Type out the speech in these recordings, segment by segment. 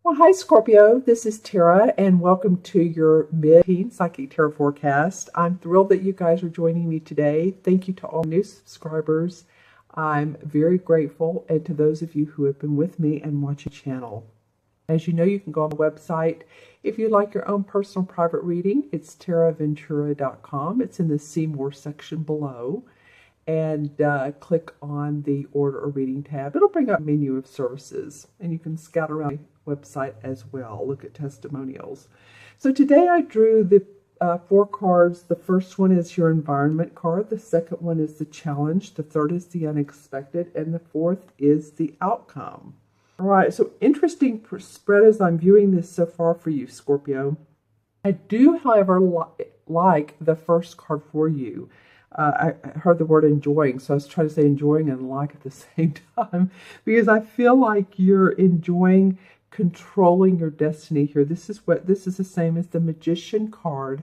Well, hi, Scorpio. This is Tara, and welcome to your mid-teen Psychic Tarot forecast. I'm thrilled that you guys are joining me today. Thank you to all new subscribers. I'm very grateful, and to those of you who have been with me and watching the channel. As you know, you can go on the website. If you'd like your own personal private reading, it's taraventura.com. It's in the See More section below. And click on the Order a Reading tab. It'll bring up a menu of services, and you can scout around the website as well. Look at testimonials. So today I drew the 4 cards. The first one is your environment card. The second one is the challenge. The third is the unexpected. And the fourth is the outcome. All right, so interesting spread as I'm viewing this so far for you, Scorpio. I do, however, like the first card for you. I heard the word enjoying, so I was trying to say enjoying and like at the same time, because I feel like you're enjoying controlling your destiny here. This is the same as the Magician card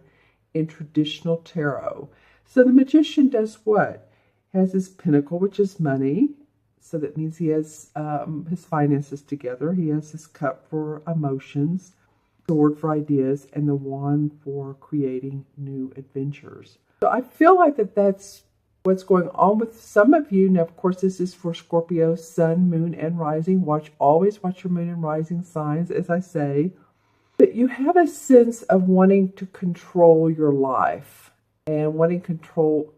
in traditional tarot. So the Magician does what? Has his Pentacle, which is money. So that means he has his finances together. He has his Cup for emotions, Sword for ideas, and the Wand for creating new adventures. So I feel like that's what's going on with some of you. Now, of course, this is for Scorpio, Sun, Moon, and Rising. Always watch your Moon and Rising signs, as I say. But you have a sense of wanting to control your life and wanting control.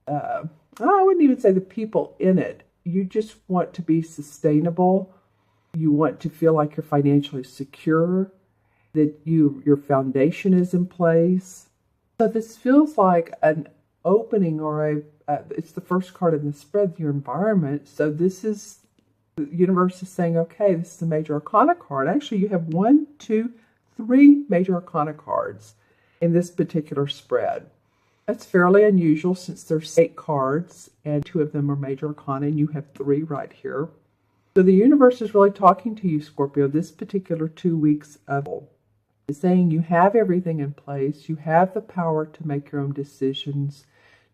I wouldn't even say the people in it. You just want to be sustainable. You want to feel like you're financially secure, that your foundation is in place. So this feels like an opening, or it's the first card in the spread, your environment. So this is, the universe is saying, okay, this is a major arcana card. Actually, you have 1, 2, 3 major arcana cards in this particular spread. That's fairly unusual since there's 8 cards and 2 of them are major arcana, and you have 3 right here. So the universe is really talking to you, Scorpio, this particular 2 weeks of is saying you have everything in place. You have the power to make your own decisions,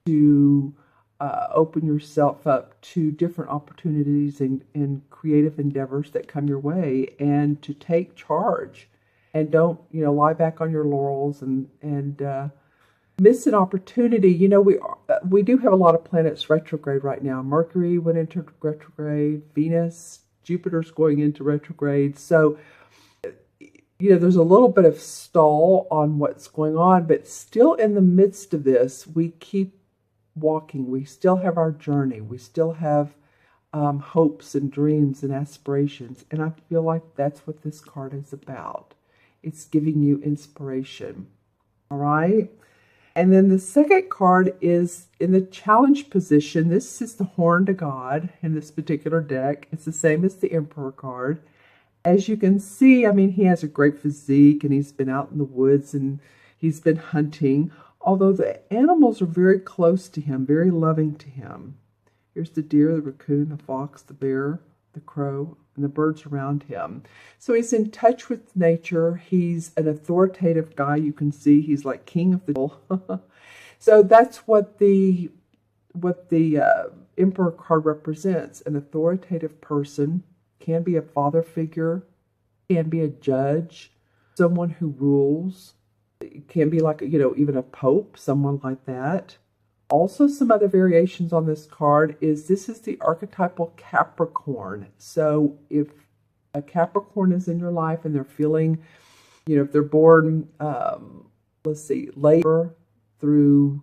to open yourself up to different opportunities and creative endeavors that come your way, and to take charge. And don't, lie back on your laurels and miss an opportunity. We do have a lot of planets retrograde right now. Mercury went into retrograde, Venus, Jupiter's going into retrograde. So there's a little bit of stall on what's going on, but still in the midst of this, we keep walking. We still have our journey. We still have hopes and dreams and aspirations. And I feel like that's what this card is about. It's giving you inspiration. All right. And then the second card is in the challenge position. This is the Horn to God in this particular deck. It's the same as the Emperor card. As you can see, he has a great physique, and he's been out in the woods and he's been hunting, although the animals are very close to him, very loving to him. Here's the deer, the raccoon, the fox, the bear, the crow, and the birds around him. So he's in touch with nature. He's an authoritative guy. You can see he's like king of the jungle. So that's what the Emperor card represents, an authoritative person. Can be a father figure, can be a judge, someone who rules. It can be like, even a pope, someone like that. Also, some other variations on this card is this is the archetypal Capricorn. So if a Capricorn is in your life and they're feeling, if they're born, labor through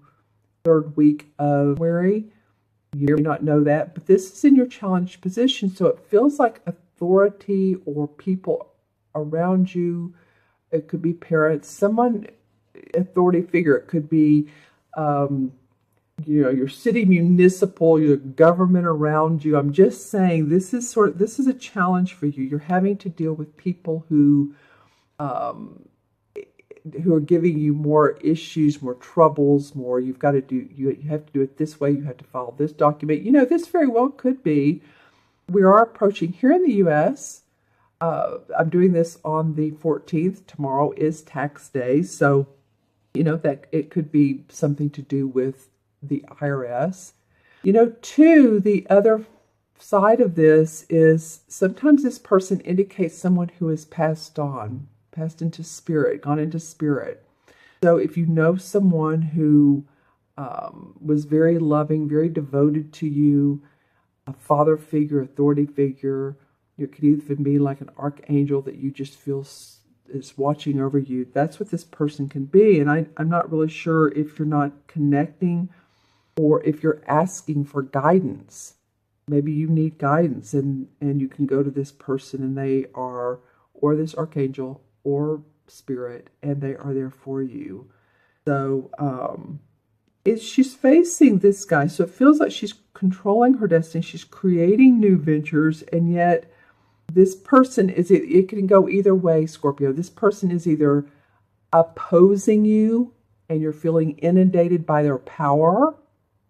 3rd week of February, you may not know that, but this is in your challenged position, so it feels like authority or people around you. It could be parents, someone, authority figure. It could be, your city municipal, your government around you. I'm just saying this is a challenge for you. You're having to deal with people who are giving you more issues, more troubles, more you have to do it this way, you have to follow this document. This very well could be, we are approaching here in the U.S. I'm doing this on the 14th. Tomorrow is tax day. So, that it could be something to do with the IRS. The other side of this is sometimes this person indicates someone who has passed on, passed into spirit, gone into spirit. So if you know someone who was very loving, very devoted to you, a father figure, authority figure, it could even be like an archangel that you just feel is watching over you. That's what this person can be. And I'm not really sure if you're not connecting or if you're asking for guidance. Maybe you need guidance and you can go to this person and they are, or this archangel or spirit, and they are there for you. So she's facing this guy. So it feels like she's controlling her destiny. She's creating new ventures, and yet this person it can go either way, Scorpio. This person is either opposing you and you're feeling inundated by their power,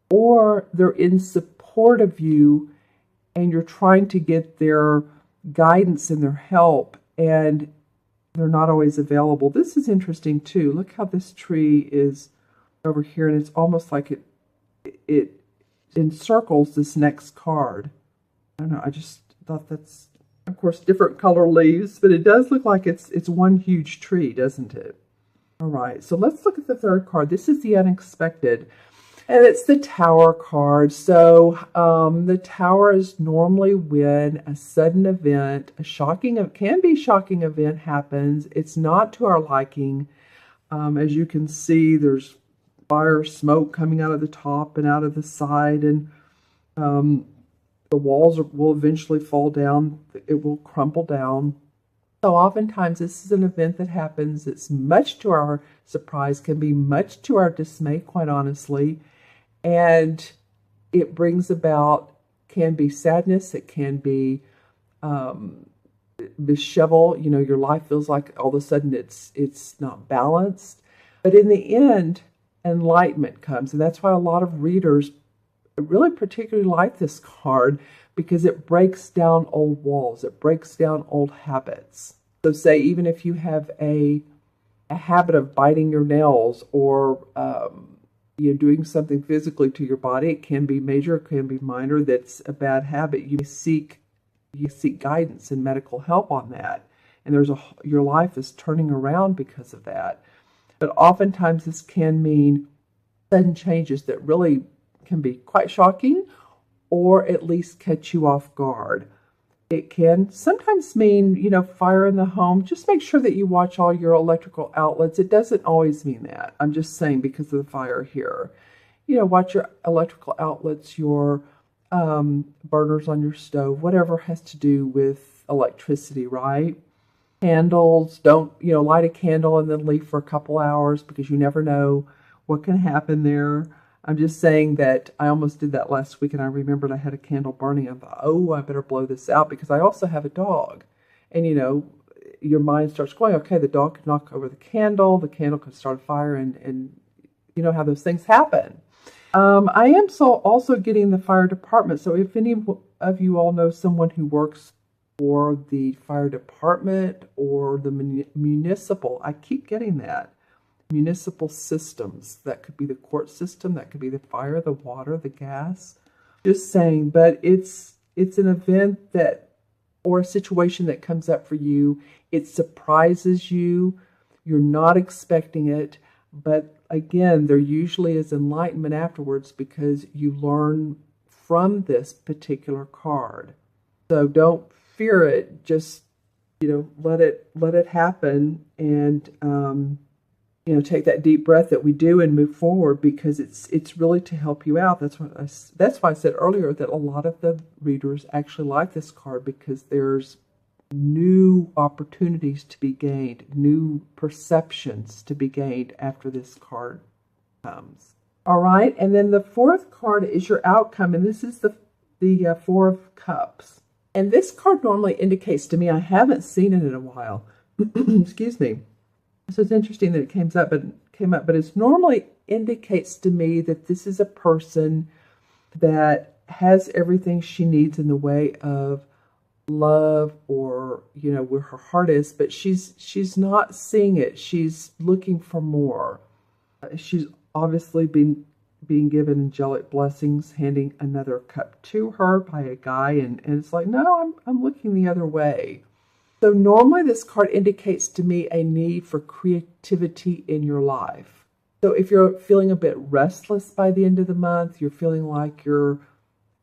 or they're in support of you and you're trying to get their guidance and their help, and they're not always available. This is interesting too. Look how this tree is over here, and it's almost like it encircles this next card. I don't know, I just thought that's, of course, different color leaves, but it does look like it's one huge tree, doesn't it? All right, so let's look at the third card. This is the unexpected, and it's the Tower card. So the Tower is normally when a sudden event, can be shocking event happens. It's not to our liking. As you can see, there's fire, smoke coming out of the top and out of the side, and the walls will eventually fall down. It will crumble down. So oftentimes this is an event that happens. It's much to our surprise, can be much to our dismay, quite honestly. And it brings about, can be sadness. It can be dishevel. You know, your life feels like all of a sudden it's not balanced. But in the end, enlightenment comes. And that's why a lot of readers really particularly like this card, because it breaks down old walls. It breaks down old habits. So say even if you have a habit of biting your nails or you're doing something physically to your body, it can be major, it can be minor, that's a bad habit. You seek guidance and medical help on that. And your life is turning around because of that. But oftentimes this can mean sudden changes that really can be quite shocking, or at least catch you off guard. It can sometimes mean, fire in the home. Just make sure that you watch all your electrical outlets. It doesn't always mean that. I'm just saying because of the fire here. Watch your electrical outlets, your burners on your stove, whatever has to do with electricity, right? Candles, don't, light a candle and then leave for a couple hours because you never know what can happen there. I'm just saying that I almost did that last week, and I remembered I had a candle burning. I thought, oh, I better blow this out because I also have a dog. And, your mind starts going, okay, the dog could knock over the candle could start a fire, and you know how those things happen. I am also getting the fire department. So if any of you all know someone who works for the fire department or the municipal, I keep getting that. Municipal systems. That could be the court system, that could be the fire, the water, the gas. Just saying, but it's an event that, or a situation that comes up for you. It surprises you. You're not expecting it, but again, there usually is enlightenment afterwards because you learn from this particular card. So don't fear it. Just let it happen, and take that deep breath that we do and move forward, because it's really to help you out. That's why I said earlier that a lot of the readers actually like this card, because there's new opportunities to be gained, new perceptions to be gained after this card comes. All right, and then the fourth card is your outcome, and this is the Four of Cups. And this card normally indicates to me, I haven't seen it in a while. Excuse me. So it's interesting that it came up, but it normally indicates to me that this is a person that has everything she needs in the way of love, or where her heart is, but she's not seeing it. She's looking for more. She's obviously been being given angelic blessings, handing another cup to her by a guy, and it's like, no, I'm looking the other way. So normally this card indicates to me a need for creativity in your life. So if you're feeling a bit restless by the end of the month, you're feeling like you're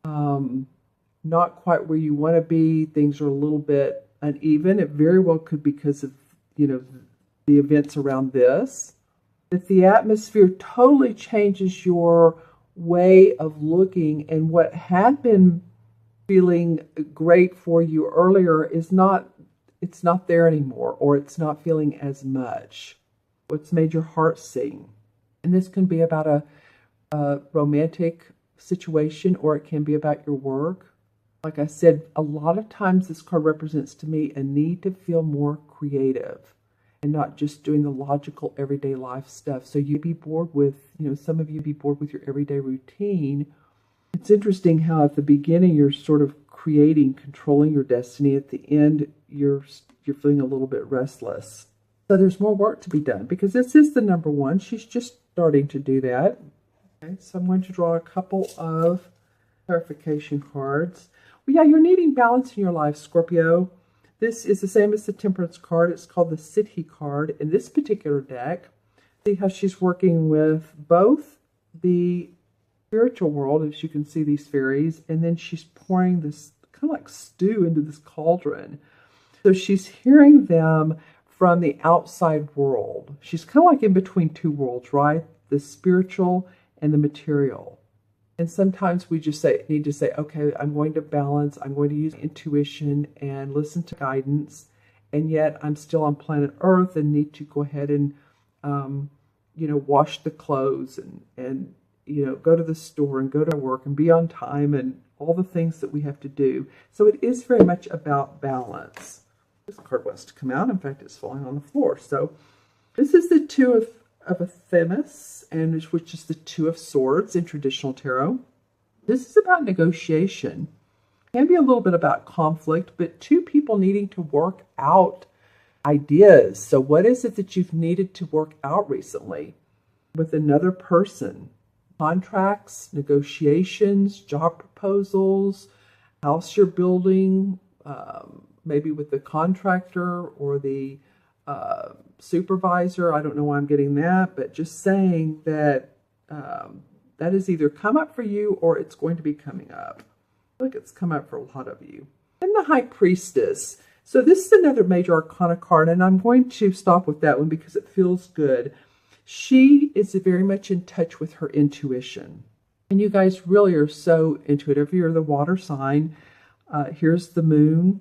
not quite where you want to be, things are a little bit uneven, it very well could be because of, the events around this. If the atmosphere totally changes your way of looking, and what had been feeling great for you earlier it's not there anymore, or it's not feeling as much. What's made your heart sing? And this can be about a romantic situation, or it can be about your work. Like I said, a lot of times this card represents to me a need to feel more creative and not just doing the logical everyday life stuff. So you'd be bored with, some of you be bored with your everyday routine. It's interesting how at the beginning you're sort of creating, controlling your destiny. At the end, you're feeling a little bit restless. So there's more work to be done, because this is the number one. She's just starting to do that. Okay, so I'm going to draw a couple of clarification cards. Well, yeah, you're needing balance in your life, Scorpio. This is the same as the Temperance card. It's called the Siddhi card in this particular deck. See how she's working with both the spiritual world, as you can see these fairies, and then she's pouring this kind of like stew into this cauldron. So she's hearing them from the outside world. She's kind of like in between two worlds, right? The spiritual and the material. And sometimes we just need to say, okay, I'm going to balance, I'm going to use intuition and listen to guidance, and yet I'm still on planet Earth and need to go ahead and, wash the clothes and go to the store and go to work and be on time and all the things that we have to do. So it is very much about balance. This card wants to come out. In fact, it's falling on the floor. So this is the Two of a Themis, and which is the Two of Swords in traditional tarot. This is about negotiation. It can be a little bit about conflict, but two people needing to work out ideas. So what is it that you've needed to work out recently with another person? Contracts, negotiations, job proposals, house you're building, maybe with the contractor or the supervisor. I don't know why I'm getting that, but just saying that that has either come up for you or it's going to be coming up. I feel like it's come up for a lot of you. And the High Priestess. So this is another major arcana card, and I'm going to stop with that one because it feels good. She is very much in touch with her intuition. And you guys really are so intuitive. You're the water sign. Here's the moon.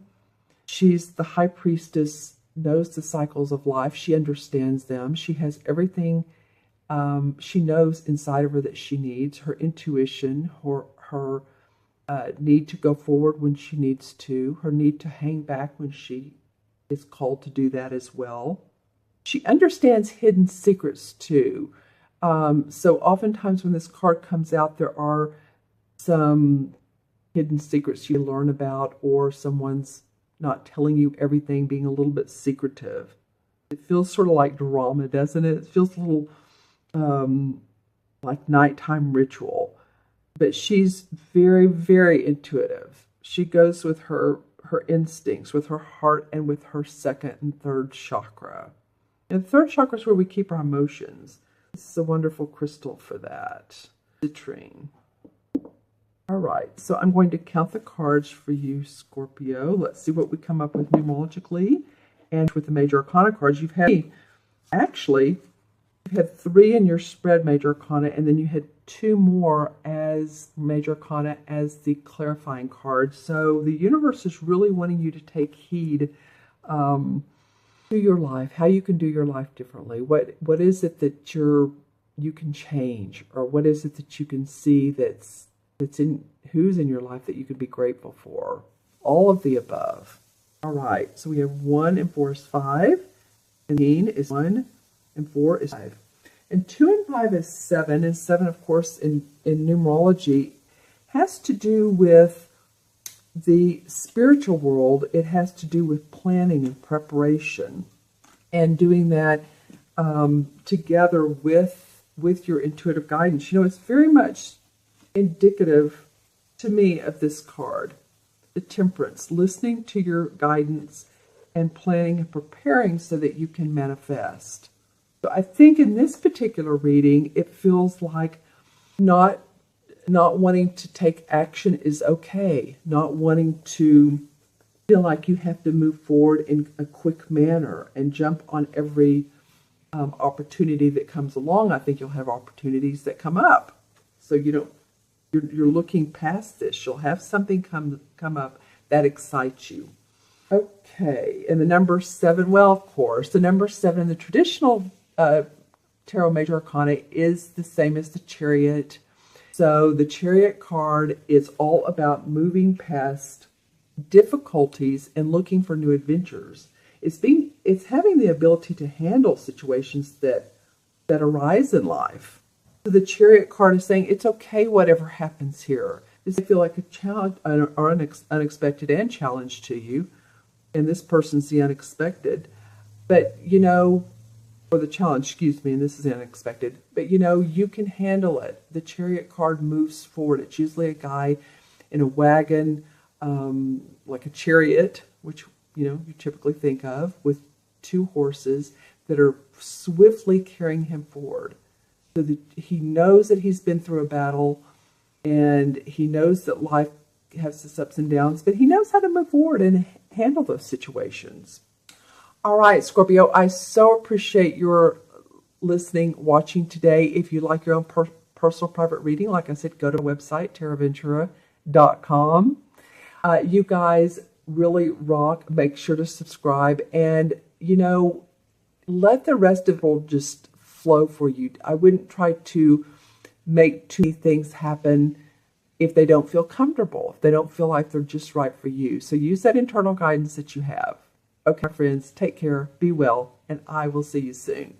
She's the High Priestess, knows the cycles of life. She understands them. She has everything she knows inside of her that she needs. Her intuition, her need to go forward when she needs to, her need to hang back when she is called to do that as well. She understands hidden secrets too. So oftentimes when this card comes out, there are some hidden secrets you learn about, or someone's not telling you everything, being a little bit secretive. It feels sort of like drama, doesn't it? It feels a little like nighttime ritual. But she's very, very intuitive. She goes with her instincts, with her heart, and with her second and third chakra. And the third chakra is where we keep our emotions. This is a wonderful crystal for that. Citrine. All right, so I'm going to count the cards for you, Scorpio. Let's see what we come up with numerologically. And with the major arcana cards, you've had 3 in your spread major arcana, and then you had 2 more as major arcana as the clarifying cards. So the universe is really wanting you to take heed to your life, how you can do your life differently. What is it that you can change, or what is it that you can see that's who's in your life that you could be grateful for? All of the above. All right, so we have 1 and 4 is 5, and 9 is 1, and 4 is 5. And 2 and 5 is 7, and 7, of course, in numerology, has to do with the spiritual world. It has to do with planning and preparation, and doing that together with with your intuitive guidance. You know, it's very much indicative to me of this card, the Temperance, listening to your guidance and planning and preparing so that you can manifest. So I think in this particular reading, it feels like not wanting to take action is okay, not wanting to feel like you have to move forward in a quick manner and jump on every opportunity that comes along. I think you'll have opportunities that come up. So you're looking past this. You'll have something come up that excites you. Okay, and the number 7, well, of course, the number 7 in the traditional Tarot Major Arcana is the same as the Chariot. So the Chariot card is all about moving past difficulties and looking for new adventures. It's having the ability to handle situations that arise in life. So the Chariot card is saying it's okay whatever happens here. This may feel like a challenge or unexpected and challenge to you, and this person's the unexpected. But or the challenge, excuse me, and this is unexpected. But you can handle it. The Chariot card moves forward. It's usually a guy in a wagon, like a chariot, which you typically think of, with 2 horses that are swiftly carrying him forward. So that he knows that he's been through a battle, and he knows that life has its ups and downs, but he knows how to move forward and handle those situations. All right, Scorpio, I so appreciate your listening, watching today. If you like your own personal private reading, like I said, go to the website, terraventura.com. You guys really rock. Make sure to subscribe, and let the rest of it all just flow for you. I wouldn't try to make too many things happen if they don't feel comfortable, if they don't feel like they're just right for you. So use that internal guidance that you have. Okay, friends, take care, be well, and I will see you soon.